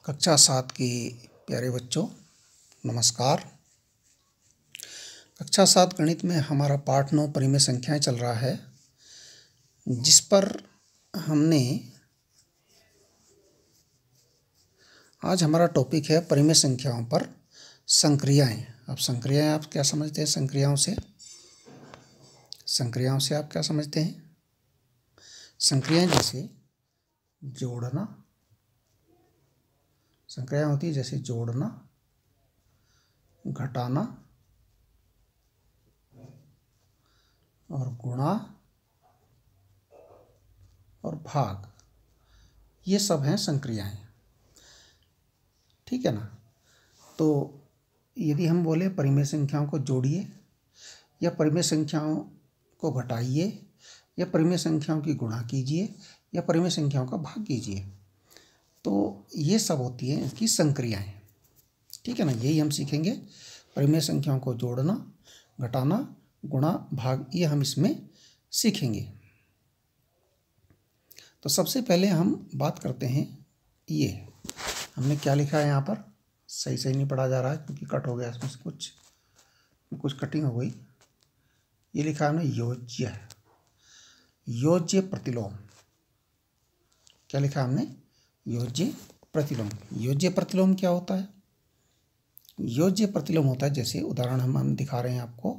कक्षा 7 के प्यारे बच्चों, नमस्कार। कक्षा 7 गणित में हमारा पाठ 9 परिमेय संख्याएं चल रहा है, जिस पर हमने आज हमारा टॉपिक है परिमेय संख्याओं पर संक्रियाएं। अब संक्रियाएं आप क्या समझते हैं? संक्रियाओं से आप क्या समझते हैं? संक्रियाएं जैसे जोड़ना, संक्रियाएं होती है जैसे जोड़ना, घटाना और गुणा और भाग, ये सब हैं संक्रियाएं। ठीक है ना? तो यदि हम बोले परिमेय संख्याओं को जोड़िए या परिमेय संख्याओं को घटाइए या परिमेय संख्याओं की गुणा कीजिए या परिमेय संख्याओं का भाग कीजिए, तो ये सब होती हैं इसकी संक्रियाएं। ठीक है ना? यही हम सीखेंगे, परिमेय संख्याओं को जोड़ना, घटाना, गुणा, भाग, ये हम इसमें सीखेंगे। तो सबसे पहले हम बात करते हैं, ये हमने क्या लिखा है यहाँ पर, सही नहीं पढ़ा जा रहा है क्योंकि कट हो गया, इसमें से कुछ कटिंग हो गई। ये लिखा है हमने योज्य प्रतिलोम। क्या लिखा है हमने? योज्य प्रतिलोम। योज्य प्रतिलोम क्या होता है? योज्य प्रतिलोम होता है, जैसे उदाहरण हम दिखा रहे हैं आपको,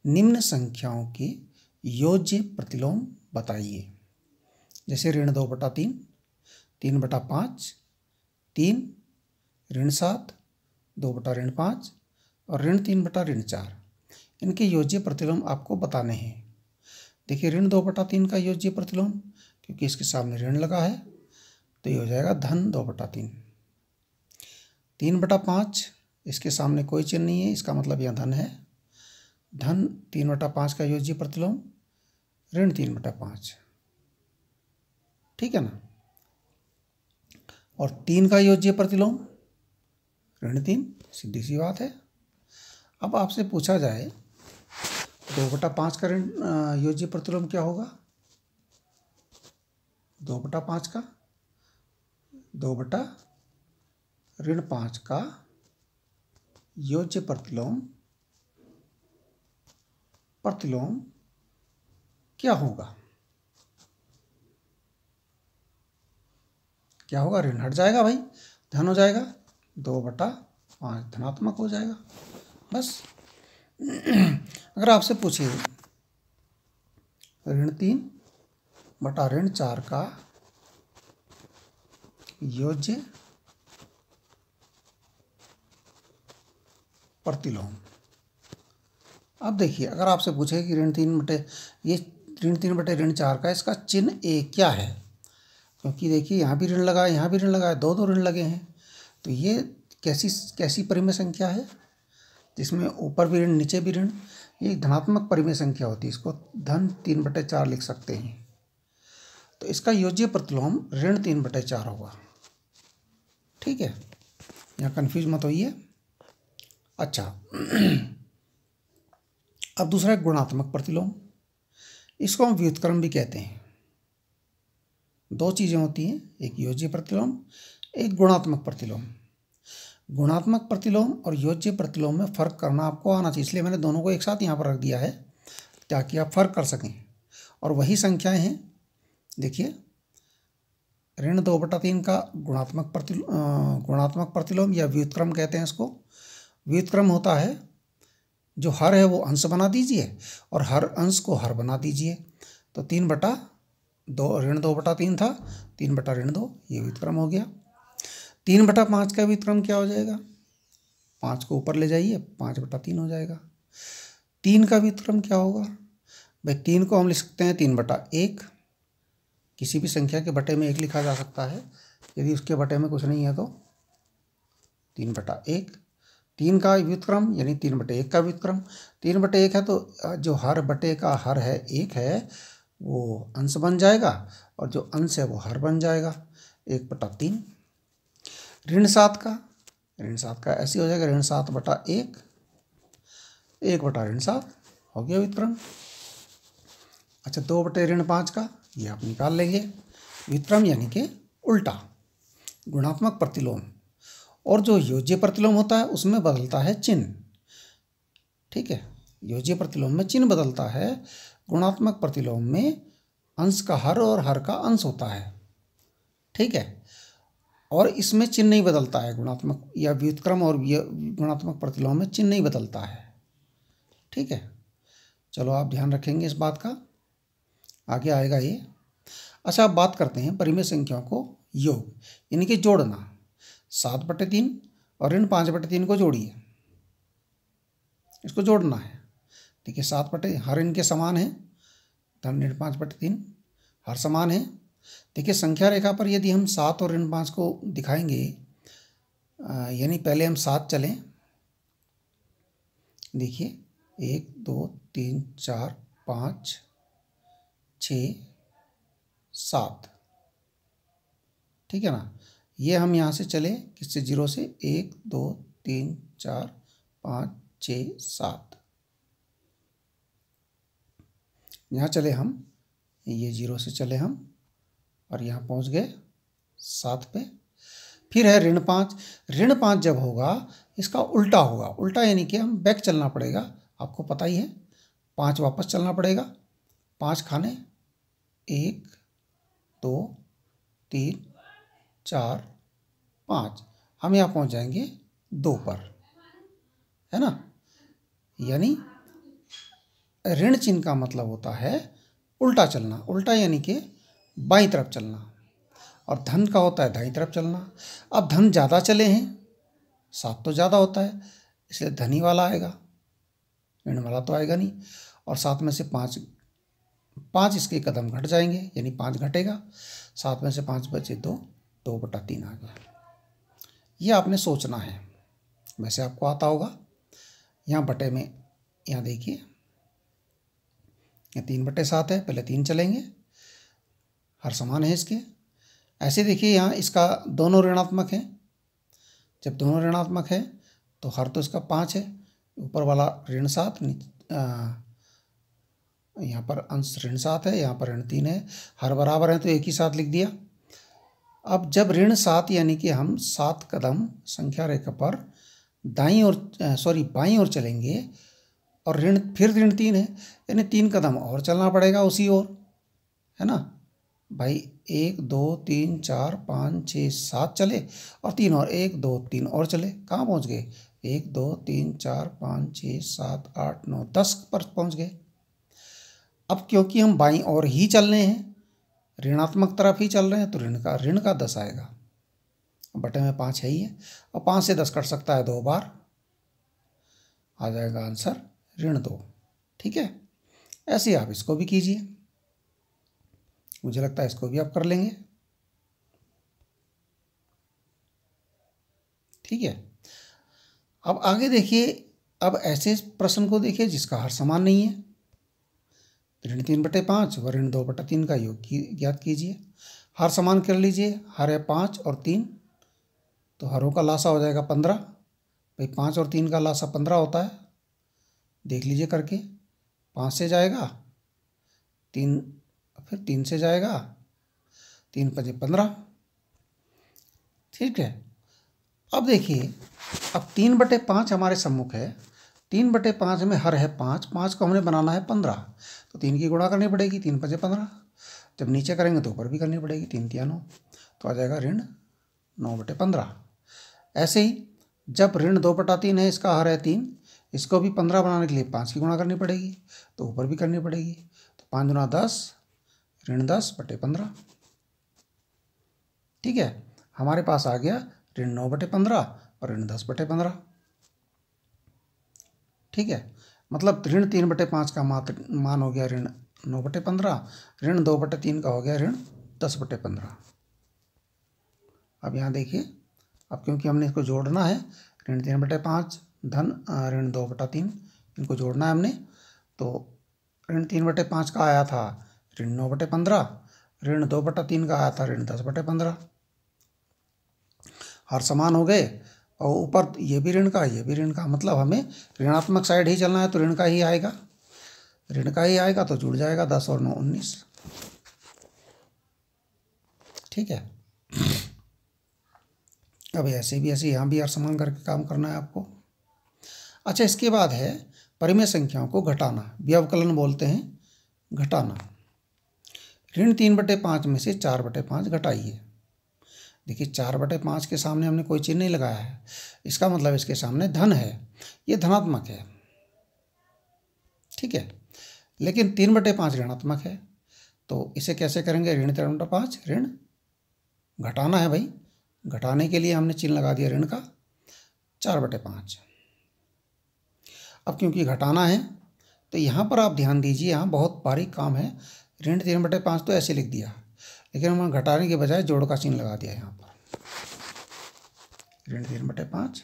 निम्न संख्याओं के योज्य प्रतिलोम बताइए। जैसे ऋण 2/3, 3/5, 3, ऋण 7, 2/5 और ऋण 3/4, इनके योज्य प्रतिलोम आपको बताने हैं। देखिए ऋण 2/3 का योज्य प्रतिलोम, क्योंकि इसके सामने ऋण लगा है तो ये हो जाएगा धन 2/3। 3/5, इसके सामने कोई चिन्ह नहीं है, इसका मतलब यह धन है। धन 3/5 का योज्य प्रतिलोम ऋण 3/5। ठीक है ना? और 3 का योज्य प्रतिलोम ऋण 3, सीधी सी बात है। अब आपसे पूछा जाए 2/5 का ऋण योज्य प्रतिलोम क्या होगा? 2/5 का 2/5 का योज्य प्रतिलोम क्या होगा? क्या होगा? ऋण हट जाएगा भाई, धन हो जाएगा, 2/5 धनात्मक हो जाएगा। बस। अगर आपसे पूछे ऋण 3/ऋण 4 का योज्य प्रतिलोम, अब देखिए अगर आपसे पूछे कि ऋण 3/ऋण 4 का इसका चिन्ह ए क्या है, क्योंकि देखिए यहाँ भी ऋण लगा है, यहाँ भी ऋण लगा है, दो ऋण लगे हैं, तो ये कैसी परिमेय संख्या है जिसमें ऊपर भी ऋण नीचे भी ऋण? ये धनात्मक परिमेय संख्या होती है, इसको धन 3/4 लिख सकते हैं। तो इसका योज्य प्रतिलोम ऋण 3/4 होगा। ठीक है, यहाँ कन्फ्यूज मत होइए। अच्छा, अब दूसरा है गुणात्मक प्रतिलोम। इसको हम व्युत्क्रम भी कहते हैं। दो चीज़ें होती हैं, एक योज्य प्रतिलोम, एक गुणात्मक प्रतिलोम। गुणात्मक प्रतिलोम और योज्य प्रतिलोम में फ़र्क करना आपको आना चाहिए, इसलिए मैंने दोनों को एक साथ यहाँ पर रख दिया है ताकि आप फ़र्क कर सकें। और वही संख्याएं हैं। देखिए ऋण 2/3 का गुणात्मक प्रतिलोम या व्युत्क्रम कहते हैं इसको। व्युत्क्रम होता है जो हर है वो अंश बना दीजिए और हर अंश को हर बना दीजिए। तो 3/2, ऋण 2/3 था, 3/2, ये व्युत्क्रम हो गया। 3/5 का व्युत्क्रम क्या हो जाएगा? 5 को ऊपर ले जाइए, 5/3 हो जाएगा। 3 का व्युत्क्रम क्या होगा भाई? 3 को हम लिख सकते हैं 3/1, किसी भी संख्या के बटे में 1 लिखा जा सकता है, यदि उसके बटे में कुछ नहीं है तो 3/1। 3 का व्युत्क्रम यानी 3/1 का व्युत्क्रम, 3/1 है तो जो हर बटे का हर है 1 है, वो अंश बन जाएगा और जो अंश है वो हर बन जाएगा, 1/3। ऋण 7 का ऐसे हो जाएगा, ऋण 7/1, 1/ऋण 7 हो गया व्युत्क्रम। अच्छा, 2/ऋण 5 का ये आप निकाल लेंगे, व्युत्क्रम यानी कि उल्टा। गुणात्मक प्रतिलोम, और जो योज्य प्रतिलोम होता है उसमें बदलता है चिन्ह। ठीक है, योज्य प्रतिलोम में चिन्ह बदलता है, गुणात्मक प्रतिलोम में अंश का हर और हर का अंश होता है। ठीक है, और इसमें चिन्ह नहीं बदलता है, गुणात्मक या व्युत्क्रम और गुणात्मक प्रतिलोम में चिन्ह नहीं बदलता है। ठीक है, चलो आप ध्यान रखेंगे इस बात का, आगे आएगा ये। अच्छा, अब बात करते हैं परिमेय संख्याओं को योग, यानी कि जोड़ना। 7/3 और ऋण 5/3 को जोड़िए, इसको जोड़ना है। देखिए 7 हर इनके समान है, धन ऋण 5/3 हर समान है। देखिए संख्या रेखा पर यदि हम 7 और ऋण 5 को दिखाएंगे, यानी पहले हम 7 चलें। देखिए 1 2 3 4 5 6 7, ठीक है ना। ये हम यहाँ से चले किससे, 0 से, 1 2 3 4 5 6 7, यहाँ चले हम, ये 0 से चले हम और यहाँ पहुँच गए 7 पे। फिर है ऋण 5। ऋण 5 जब होगा इसका उल्टा होगा, उल्टा यानी कि हम बैक चलना पड़ेगा, आपको पता ही है, 5 वापस चलना पड़ेगा, 5 खाने 1 2 3 4 5, हम यहाँ पहुँच जाएंगे 2 पर, है ना। यानी ऋण चिन्ह का मतलब होता है उल्टा चलना, उल्टा यानी कि बाईं तरफ चलना, और धन का होता है दाईं तरफ चलना। अब धन ज़्यादा चले हैं, 7 तो ज़्यादा होता है इसलिए धनी वाला आएगा, ऋण वाला तो आएगा नहीं। और 7 में से 5 इसके कदम घट जाएंगे, यानी 5 घटेगा, 7 में से 5 बचे 2, 2/3 आ गया। ये आपने सोचना है, वैसे आपको आता होगा। यहाँ बटे में, यहाँ देखिए ये 3/7 है, पहले 3 चलेंगे, हर समान है इसके। ऐसे देखिए यहाँ इसका दोनों ऋणात्मक है, जब दोनों ऋणात्मक है तो हर तो इसका 5 है, ऊपर वाला ऋण 7, यहाँ पर अंश ऋण 7 है, यहाँ पर ऋण 3 है, हर बराबर है तो एक ही साथ लिख दिया। अब जब ऋण 7 यानी कि हम 7 कदम संख्या रेखा पर बाईं ओर चलेंगे, और फिर ऋण 3 है, यानी 3 कदम और चलना पड़ेगा उसी ओर, है ना भाई। 1 2 3 4 5 6 7 चले, और 3 और, 1 2 3 और चले, कहाँ पहुँच गए, 1 2 3 4 5 6 7 8 9 10 पर पहुँच गए। अब क्योंकि हम बाईं ओर ही चल रहे हैं, ऋणात्मक तरफ ही चल रहे हैं, तो ऋण का 10 आएगा, बटे में 5 है ही है, और 5 से 10 कट सकता है 2 बार, आ जाएगा आंसर ऋण 2। ठीक है, ऐसे आप इसको भी कीजिए, मुझे लगता है इसको भी आप कर लेंगे। ठीक है, अब आगे देखिए, अब ऐसे प्रश्न को देखिए जिसका हर समान नहीं है। ऋण 3/5 व ऋण 2/3 का योग ज्ञात कीजिए। हर समान कर लीजिए, हर है 5 और 3, तो हरों का लासा हो जाएगा 15। भाई 5 और 3 का लासा 15 होता है, देख लीजिए करके। 5 से जाएगा 3, फिर 3 से जाएगा 3 5 15। ठीक है, अब देखिए, अब 3/5 हमारे सम्मुख है, 3/5 में हर है 5, 5 को हमने बनाना है 15, तो 3 की गुणा करनी पड़ेगी, 3 5 15। जब नीचे करेंगे तो ऊपर भी करनी पड़ेगी, 3 3 9, तो आ जाएगा ऋण 9/15। ऐसे ही जब ऋण 2/3 है, इसका हर है 3, इसको भी 15 बनाने के लिए 5 की गुणा करनी पड़ेगी, तो ऊपर भी करनी पड़ेगी, तो 5 गुना 10, ऋण 10/15। ठीक है, हमारे पास आ गया ऋण 9/15 और ऋण 10/15। ठीक है, मतलब ऋण 3/5 का मान हो गया ऋण 9/15, ऋण 2/3 का हो गया ऋण 10/15। अब यहाँ देखिए, अब क्योंकि हमने इसको जोड़ना है, ऋण 3/5 धन ऋण 2/3, इनको जोड़ना है हमने, तो ऋण 3/5 का आया था ऋण 9/15, ऋण 2/3 का आया था ऋण 10/15, हर समान हो गए, और ऊपर ये भी ऋण का, ये भी ऋण का, मतलब हमें ऋणात्मक साइड ही चलना है, तो ऋण का ही आएगा, ऋण का ही आएगा, तो जुड़ जाएगा 10 और 9 19। ठीक है, अब ऐसे भी ऐसे यहाँ भी हर समान करके काम करना है आपको। अच्छा, इसके बाद है परिमेय संख्याओं को घटाना, व्यवकलन बोलते हैं, घटाना। ऋण 3/5 में से 4/5 घटाइए। देखिए 4/5 के सामने हमने कोई चिन्ह नहीं लगाया है, इसका मतलब इसके सामने धन है, ये धनात्मक है, ठीक है। लेकिन 3/5 ऋणात्मक है, तो इसे कैसे करेंगे? ऋण 3/5, ऋण घटाना है भाई, घटाने के लिए हमने चिन्ह लगा दिया ऋण का 4/5। अब क्योंकि घटाना है तो यहाँ पर आप ध्यान दीजिए, यहाँ बहुत बारीक काम है। ऋण 3/5 तो ऐसे लिख दिया, लेकिन हमने घटाने के बजाय जोड़ का चिन्ह लगा दिया। यहाँ पर ऋण 3/5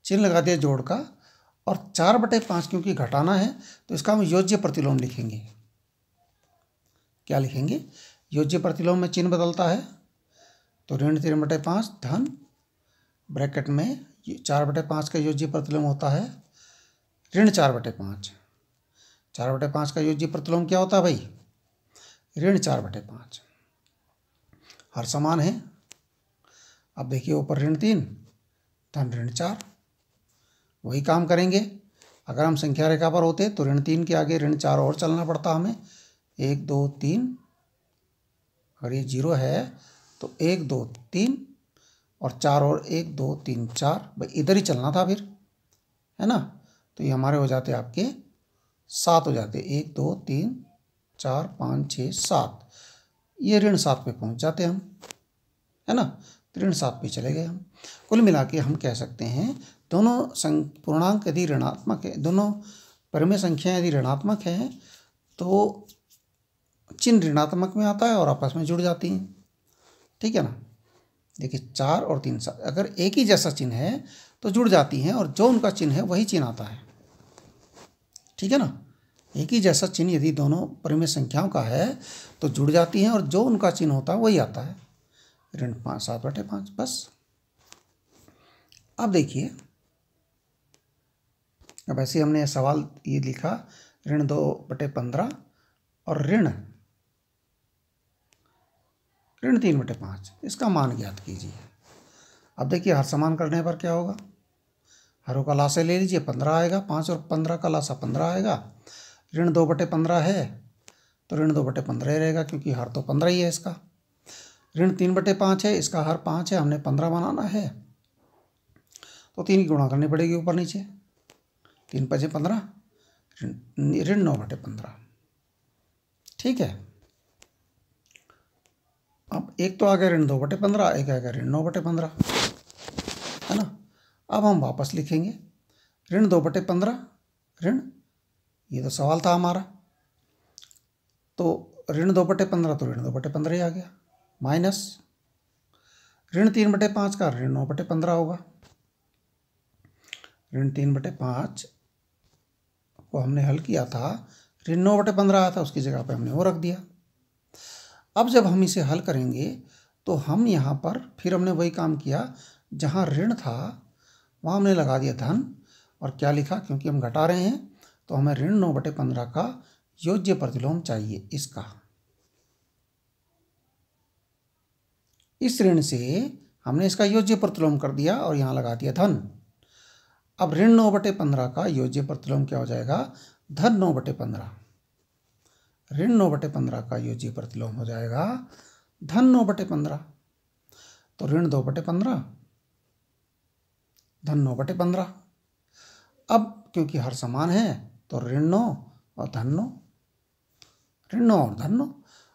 चिन्ह लगा दिया जोड़ का, और 4/5 क्योंकि घटाना है तो इसका हम योज्य प्रतिलोम लिखेंगे। क्या लिखेंगे? योज्य प्रतिलोम में चिन्ह बदलता है, तो ऋण 3/5 धन ब्रैकेट में 4/5 का योज्य प्रतिलोम होता है ऋण 4/5। 4/5 का योज्य प्रतिलोम क्या होता है भाई? ऋण 4/5। हर समान है। अब देखिए ऊपर ऋण 3 धन ऋण 4, वही काम करेंगे। अगर हम संख्या रेखा पर होते तो ऋण 3 के आगे ऋण 4 और चलना पड़ता हमें। 1 2 3, अगर ये 0 है तो 1 2 3 और 4 और 1 2 3 4, भाई इधर ही चलना था फिर, है ना। तो ये हमारे हो जाते आपके 7 हो जाते, 1 2 3 4 5 6 7, ये ऋण 7 पे पहुंच जाते हम, है ना। तो ऋण 7 पे चले गए हम। कुल मिला के हम कह सकते हैं दोनों पूर्णांक यदि ऋणात्मक है, दोनों परिमेय संख्याएं यदि ऋणात्मक हैं तो चिन्ह ऋणात्मक में आता है और आपस में जुड़ जाती हैं, ठीक है ना। देखिए 4 और 3 अगर एक ही जैसा चिन्ह है तो जुड़ जाती हैं, और जो उनका चिन्ह है वही चिन्ह आता है, ठीक है ना। एक ही जैसा चिन्ह यदि दोनों परिमेय संख्याओं का है तो जुड़ जाती हैं, और जो उनका चिन्ह होता है वही आता है, ऋण 7/5 बस। अब देखिए, अब ऐसे हमने सवाल ये लिखा ऋण 2/15 और ऋण 3/5, इसका मान ज्ञात कीजिए। अब देखिए हर समान करने पर क्या होगा? हरों का लासा ले लीजिए, 15 आएगा, 5 और 15 का लासा 15 आएगा। ऋण 2/15 है तो ऋण 2/15 ही रहेगा, क्योंकि हर तो 15 ही है इसका। ऋण 3/5 है, इसका हर 5 है, हमने 15 बनाना है, तो 3 की गुणा करनी पड़ेगी ऊपर नीचे, 3 × 5 = 15, ऋण 9/15, ठीक है। अब एक तो आ गया ऋण 2/15, एक आ गया ऋण 9/15, है ना। अब हम वापस लिखेंगे ऋण 2/15, ऋण, ये तो सवाल था हमारा, तो ऋण 2/15 तो ऋण 2/15 ही आ गया, माइनस ऋण 3/5 का ऋण 9/15 होगा। ऋण 3/5 को हमने हल किया था, ऋण 9/15 आया था, उसकी जगह पे हमने वो रख दिया। अब जब हम इसे हल करेंगे तो हम यहाँ पर फिर हमने वही काम किया, जहाँ ऋण था वहाँ हमने लगा दिया धन, और क्या लिखा, क्योंकि हम घटा रहे हैं तो हमें ऋण 9/15 का योज्य प्रतिलोम चाहिए इसका। इस ऋण से हमने इसका योज्य प्रतिलोम कर दिया और यहाँ लगा दिया धन। अब ऋण 9/15 का योज्य प्रतिलोम क्या हो जाएगा? धन 9/15। ऋण 9/15 का योज्य प्रतिलोम हो जाएगा धन 9/15। तो ऋण 2/15 धन 9/15। अब क्योंकि हर समान है तो ऋण 9 और धन 9, ऋण 9 और धन 9।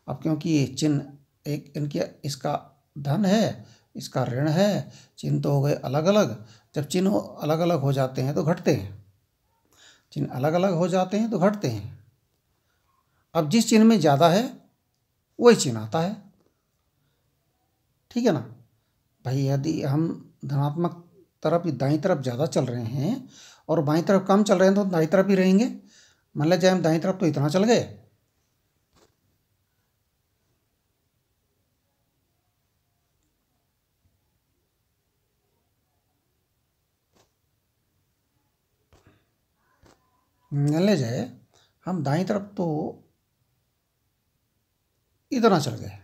अब क्योंकि ये चिन्ह एक इनके, इसका धन है, इसका ऋण है, चिन्ह तो हो गए अलग अलग। जब चिन्ह अलग अलग हो जाते हैं तो घटते हैं, चिन्ह अलग अलग हो जाते हैं तो घटते हैं। अब जिस चिन्ह में ज़्यादा है वही चिन्ह आता है, ठीक है ना भाई। यदि हम धनात्मक तरफ दाईं तरफ ज़्यादा चल रहे हैं और बाईं तरफ कम चल रहे हैं तो दाईं तरफ ही रहेंगे। मान लिया जाए हम दाईं तरफ तो इतना चल गए, मान लिया जाए हम दाईं तरफ तो इतना चल गए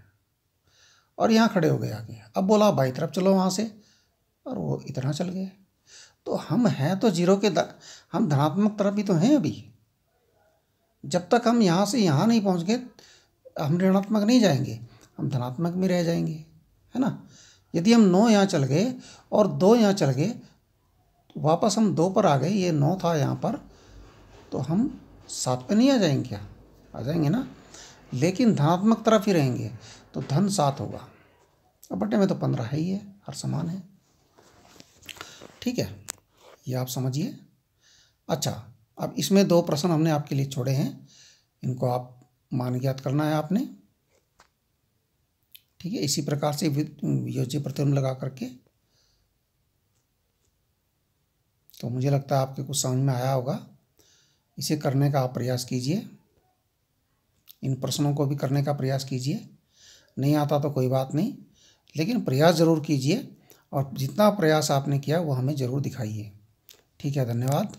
और यहाँ खड़े हो गए आगे। अब बोला बाईं तरफ चलो वहाँ से, और वो इतना चल गए। तो हम हैं तो जीरो के हम धनात्मक तरफ ही तो हैं अभी। जब तक हम यहाँ से यहाँ नहीं पहुँच गए हम ऋणात्मक नहीं जाएंगे, हम धनात्मक में रह जाएंगे, है ना। यदि हम 9 यहाँ चल गए और 2 यहाँ चल गए, तो वापस हम 2 पर आ गए, ये 9 था यहाँ पर, तो हम 7 पे नहीं आ जाएंगे क्या? आ जाएंगे ना, लेकिन धनात्मक तरफ ही रहेंगे, तो धन 7 होगा। अब बटे में तो 15 है ही है, हर समान है। ठीक है, ये आप समझिए। अच्छा, अब इसमें 2 प्रश्न हमने आपके लिए छोड़े हैं, इनको आप मान ज्ञात करना है आपने। ठीक है, इसी प्रकार से वियोज्य प्रतिलोम लगा करके। तो मुझे लगता है आपके कुछ समझ में आया होगा। इसे करने का आप प्रयास कीजिए, इन प्रश्नों को भी करने का प्रयास कीजिए। नहीं आता तो कोई बात नहीं, लेकिन प्रयास ज़रूर कीजिए, और जितना प्रयास आपने किया वो हमें ज़रूर दिखाइए। ठीक है, धन्यवाद।